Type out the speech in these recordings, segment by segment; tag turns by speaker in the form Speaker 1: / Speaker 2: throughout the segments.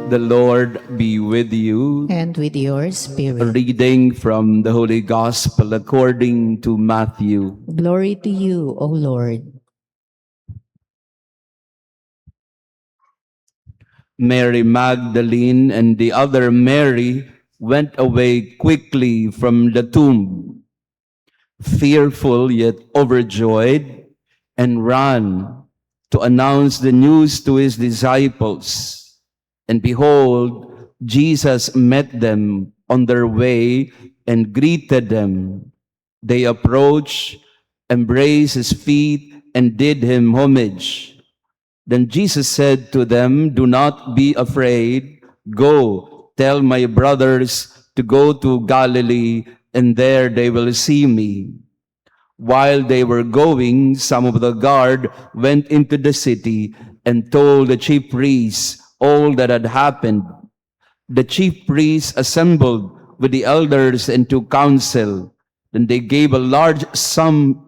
Speaker 1: The Lord be with you.
Speaker 2: And with your
Speaker 1: A
Speaker 2: spirit.
Speaker 1: reading from the Holy Gospel according to Matthew.
Speaker 2: Glory to you, O Lord.
Speaker 1: Mary Magdalene and the other Mary went away quickly from the tomb, fearful yet overjoyed, and ran to announce the news to his disciples. And behold, Jesus met them on their way and greeted them. They approached, embraced his feet, and did him homage. Then Jesus said to them, "Do not be afraid. Go, tell my brothers to go to Galilee, and there they will see me." While they were going, some of the guard went into the city and told the chief priests all that had happened. The chief priests assembled with the elders and took counsel. Then they gave a large sum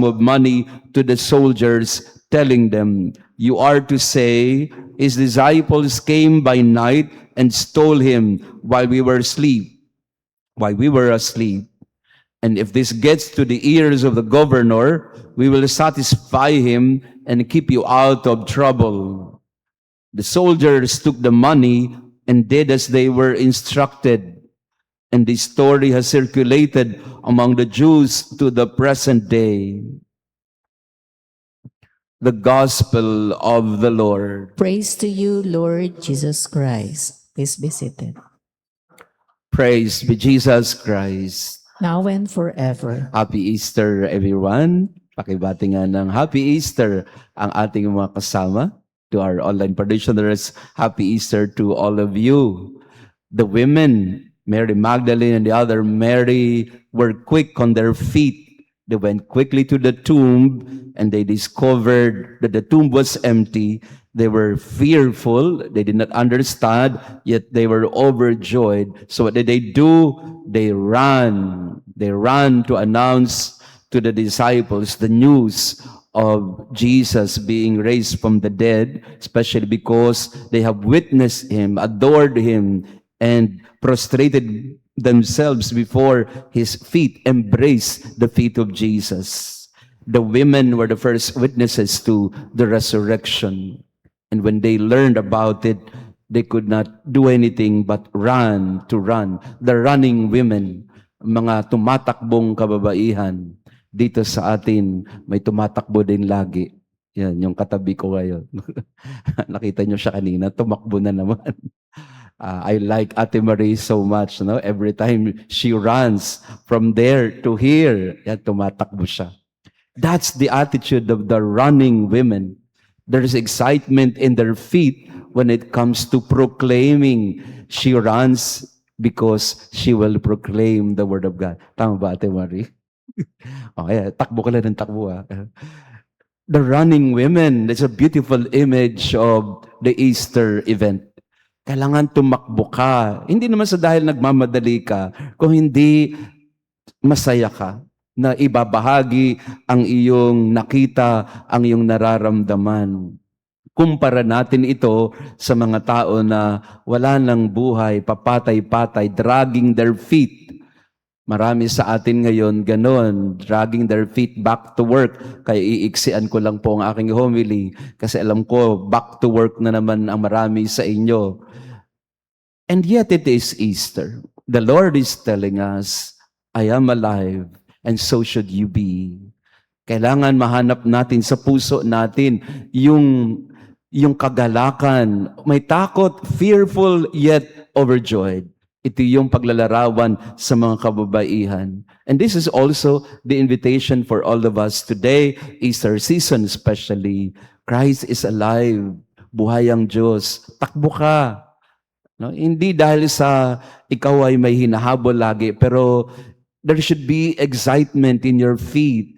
Speaker 1: of money to the soldiers, telling them, "You are to say, his disciples came by night and stole him while we were asleep. And if this gets to the ears of the governor, we will satisfy him and keep you out of trouble." The soldiers took the money and did as they were instructed. And this story has circulated among the Jews to the present day. The Gospel of the Lord.
Speaker 2: Praise to you, Lord Jesus Christ. Please be seated.
Speaker 1: Praise be Jesus Christ.
Speaker 2: Now and forever.
Speaker 1: Happy Easter, everyone. Pakibati nga ng Happy Easter ang ating mga kasama. To our online parishioners, Happy Easter to all of you. The women, Mary Magdalene and the other Mary, were quick on their feet. They went quickly to the tomb and they discovered that the tomb was empty. They were fearful. They did not understand, yet they were overjoyed. So what did they do? They ran. They ran to announce to the disciples the news of Jesus being raised from the dead, especially because they have witnessed him, adored him, and prostrated themselves before his feet, embraced the feet of Jesus. The women were the first witnesses to the resurrection. And when they learned about it, they could not do anything but run. The running women, mga tumatakbong kababaihan. Dito sa atin, may tumatakbo din lagi. Yan, yung katabi ko ngayon. Nakita nyo siya kanina, tumakbo na naman. I like Ate Marie so much. No? Every time she runs from there to here, yan, tumatakbo siya. That's the attitude of the running women. There's excitement in their feet when it comes to proclaiming. She runs because she will proclaim the word of God. Tama ba, Ate Marie? Okay, takbo ka lang ng takbo. The running women, that's a beautiful image of the Easter event. Kailangan tumakbo ka. Hindi naman sa dahil nagmamadali ka, kung hindi masaya ka na ibabahagi ang iyong nakita, ang iyong nararamdaman. Kumpara natin ito sa mga tao na wala ng buhay, papatay-patay, dragging their feet. Marami sa atin ngayon ganon, dragging their feet back to work. Kaya iiksian ko lang po ang aking homily kasi alam ko back to work na naman ang marami sa inyo. And yet it is Easter. The Lord is telling us, I am alive and so should you be. Kailangan mahanap natin sa puso natin yung kagalakan. May takot, fearful yet overjoyed. Ito yung paglalarawan sa mga kababaihan. And this is also the invitation for all of us today, Easter season especially. Christ is alive. Buhay ang Diyos. Takbo ka. No? Hindi dahil sa ikaw ay may hinahabol lagi, pero there should be excitement in your feet.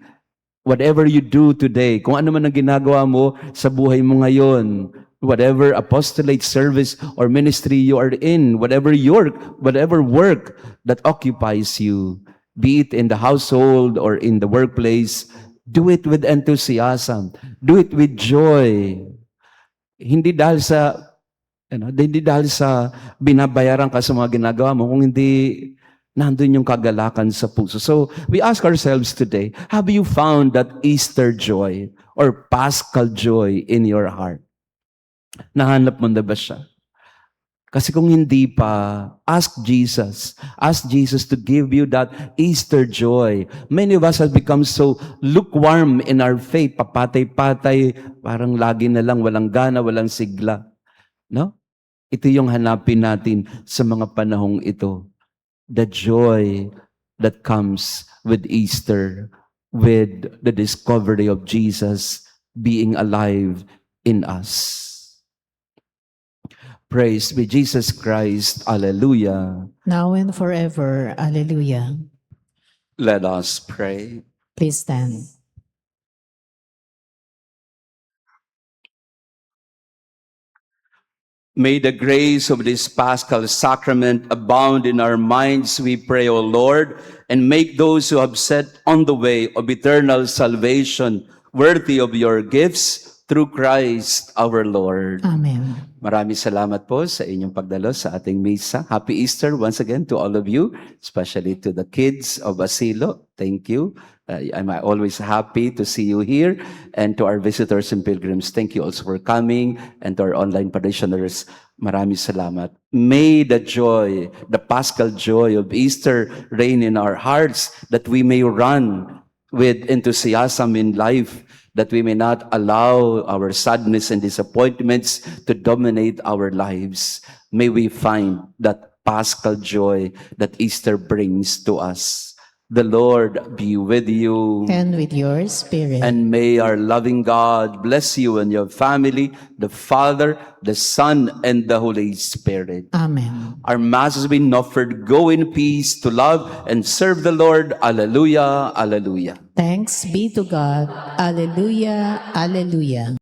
Speaker 1: Whatever you do today, kung ano man ang ginagawa mo sa buhay mo ngayon, whatever apostolate service or ministry you are in, whatever work that occupies you, be it in the household or in the workplace, do it with enthusiasm. Do it with joy. Hindi dahil sa Hindi dahil sa binabayaran ka sa mga ginagawa mo, kung hindi nandun yung kagalakan sa puso. So, we ask ourselves today, have you found that Easter joy or Paschal joy in your heart? Nahanap mo na ba siya? Kasi kung hindi pa, ask Jesus. Ask Jesus to give you that Easter joy. Many of us have become so lukewarm in our faith. Papatay-patay, parang lagi na lang walang gana, walang sigla. No? Ito yung hanapin natin sa mga panahong ito. The joy that comes with Easter, with the discovery of Jesus being alive in us. Praise be Jesus Christ. Alleluia.
Speaker 2: Now and forever. Alleluia.
Speaker 1: Let us pray.
Speaker 2: Please stand.
Speaker 1: May the grace of this Paschal sacrament abound in our minds, we pray, O Lord, and make those who have set on the way of eternal salvation worthy of your gifts through Christ our Lord.
Speaker 2: Amen.
Speaker 1: Maraming salamat po sa inyong pagdalo sa ating misa. Happy Easter once again to all of you, especially to the kids of Asilo. Thank you. I'm always happy to see you here. And to our visitors and pilgrims, thank you also for coming. And to our online parishioners, maraming salamat. May the joy, the Paschal joy of Easter reign in our hearts, that we may run with enthusiasm in life, that we may not allow our sadness and disappointments to dominate our lives. May we find that Paschal joy that Easter brings to us. The Lord be with you.
Speaker 2: And with your spirit.
Speaker 1: And may our loving God bless you and your family, the Father, the Son, and the Holy Spirit.
Speaker 2: Amen.
Speaker 1: Our Mass has been offered. Go in peace to love and serve the Lord. Alleluia, alleluia.
Speaker 2: Thanks be to God. Alleluia. Alleluia.